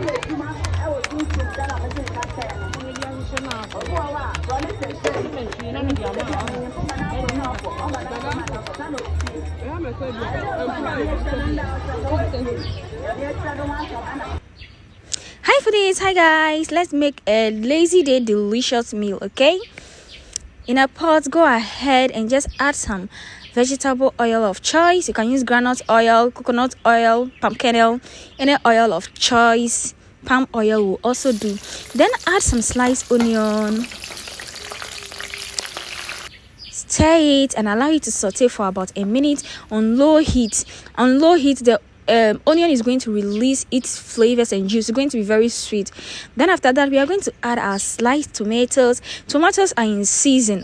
Hi foodies, hi guys, let's make a lazy day delicious meal. Okay, in a pot, go ahead and just add some vegetable oil of choice. You can use groundnut oil, coconut oil, palm kernel, any oil of choice. Palm oil will also do. Then add some sliced onion, stir it and allow it to saute for about a minute on low heat. On low heat, the onion is going to release its flavors and juice. It's going to be very sweet. Then after that, we are going to add our sliced tomatoes. Tomatoes are in season.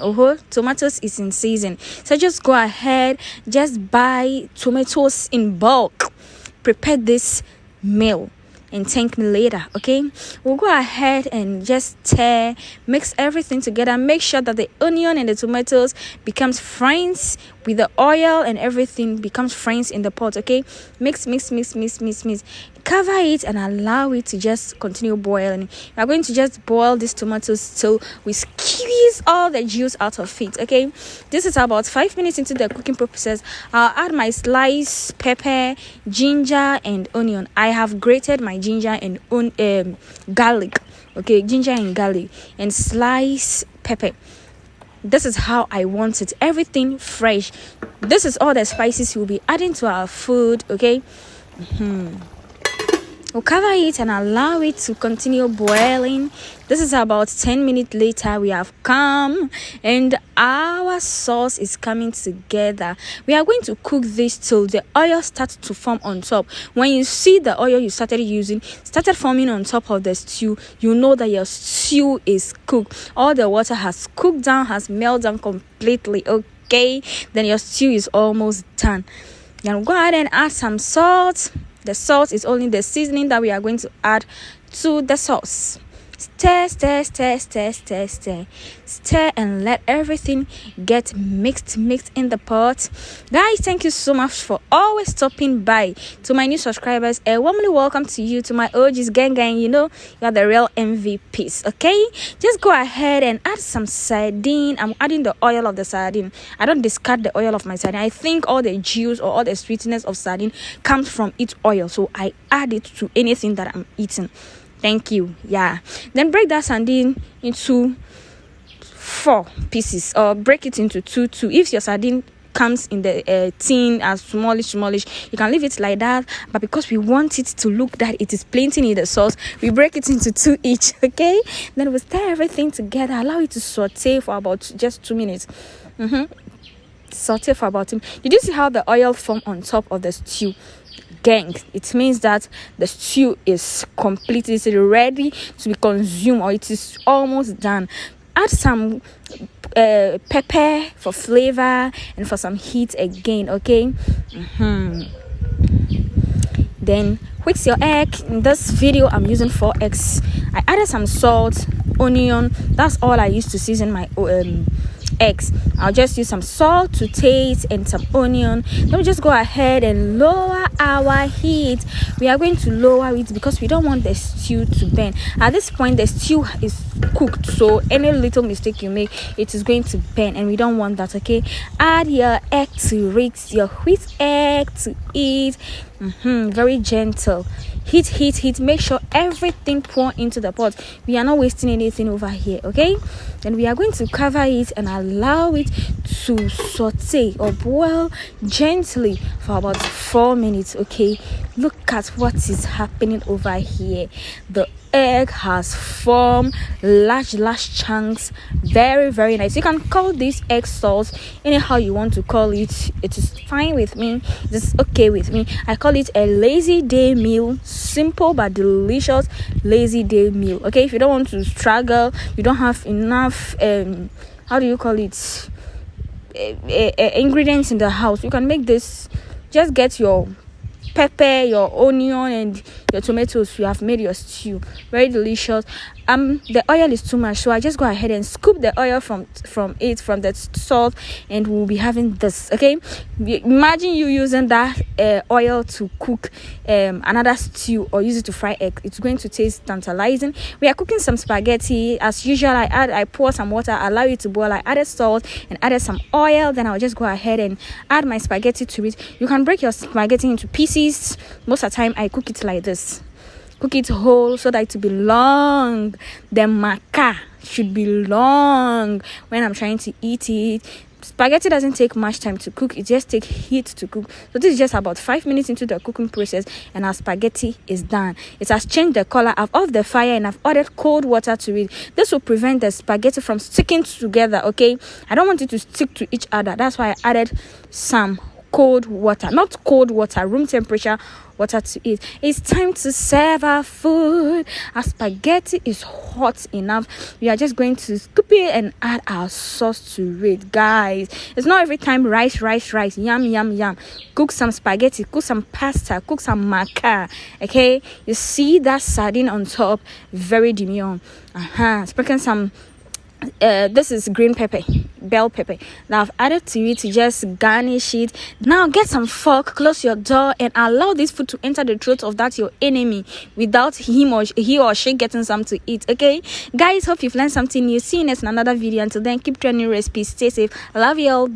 Tomatoes is in season. So just go ahead, just buy tomatoes in bulk. Prepare this meal and thank me later. Okay, we'll go ahead and just mix everything together. Make sure that the onion and the tomatoes becomes friends with the oil, and everything becomes friends in the pot. Okay, mix. Cover it and allow it to just continue boiling. We are going to just boil these tomatoes till we squeeze all the juice out of it. Okay, this is about 5 minutes into the cooking process. I'll add my sliced pepper, ginger and onion. I have grated my ginger and garlic. Okay, ginger and garlic and sliced pepper. This is how I want it. Everything fresh. This is all the spices we'll be adding to our food. Okay. We'll cover it and allow it to continue boiling. This is about 10 minutes later. We have come and our sauce is coming together. We are going to cook this till the oil starts to form on top. When you see the oil you started using started forming on top of the stew, you know that your stew is cooked. All the water has cooked down, has melted down completely. Okay, then your stew is almost done. Then go ahead and add some salt. The salt is only the seasoning that we are going to add to the sauce. Stir and let everything get mixed in the pot. Guys, thank you so much for always stopping by. To my new subscribers, a warmly welcome to you. To my OGs, gang, you know you are the real MVPs. Okay, just go ahead and add some sardine. I'm adding the oil of the sardine. I don't discard the oil of my sardine. I think all the juice or all the sweetness of sardine comes from its oil, so I add it to anything that I'm eating. Thank you. Yeah, then break that sardine into 4 pieces, or break it into two. If your sardine comes in the tin as smallish, you can leave it like that, but because we want it to look that it is plenty in the sauce, we break it into 2 each. Okay, then we stir everything together, allow it to saute for about just 2 minutes. Saute for about 2 minutes. Did you see how the oil formed on top of the stew? Gang, it means that the stew is completely ready to be consumed, or it is almost done. Add some pepper for flavor and for some heat again. Okay, then whisk your egg. In this video I'm using 4 eggs. I added some salt, onion. That's all I use to season my eggs. I'll just use some salt to taste and some onion. Then we just go ahead and lower our heat. We are going to lower it because we don't want the stew to burn. At this point the stew is cooked, so any little mistake you make, it is going to burn, and we don't want that. Okay, add your egg to it, your wheat egg to it. Very gentle. Heat. Make sure everything pour into the pot. We are not wasting anything over here. Okay, then we are going to cover it and allow it to saute or boil gently for about 4 minutes. Okay, look at what is happening over here. The egg has formed large chunks. Very nice. You can call this egg sauce anyhow you want to call it. It is fine with me. It is okay with me. I call it a lazy day meal. Simple but delicious lazy day meal. Okay, if you don't want to struggle, you don't have enough how do you call it, ingredients in the house, you can make this. Just get your pepper, your onion and your tomatoes, you have made your stew. Very delicious. The oil is too much, so I just go ahead and scoop the oil from the salt, and we'll be having this. Okay, imagine you using that oil to cook another stew or use it to fry egg. It's going to taste tantalizing. We are cooking some spaghetti as usual. I pour some water, allow it to boil. I added salt and added some oil. Then I'll just go ahead and add my spaghetti to it. You can break your spaghetti into pieces. Most of the time I cook it like this. Cook it whole so that it will be long. The maca should be long when I'm trying to eat it. Spaghetti doesn't take much time to cook. It just takes heat to cook. So this is just about 5 minutes into the cooking process, and our spaghetti is done. It has changed the color. I've off the fire and I've added cold water to it. This will prevent the spaghetti from sticking together. Okay, I don't want it to stick to each other. That's why I added some cold water, not cold water, room temperature water to it. It's time to serve our food. Our spaghetti is hot enough. We are just going to scoop it and add our sauce to it, guys. It's not every time rice, yum, yum, yum. Cook some spaghetti, cook some pasta, cook some maca. Okay, you see that sardine on top, very demure. Sprinkle some this is green pepper, bell pepper that I've added to it to just garnish it. Now get some fork, close your door, and allow this food to enter the throat of that your enemy without he or she getting something to eat. Okay, guys, hope you've learned something new. See you next in another video. Until then, keep trying new recipes. Stay safe. I love you all.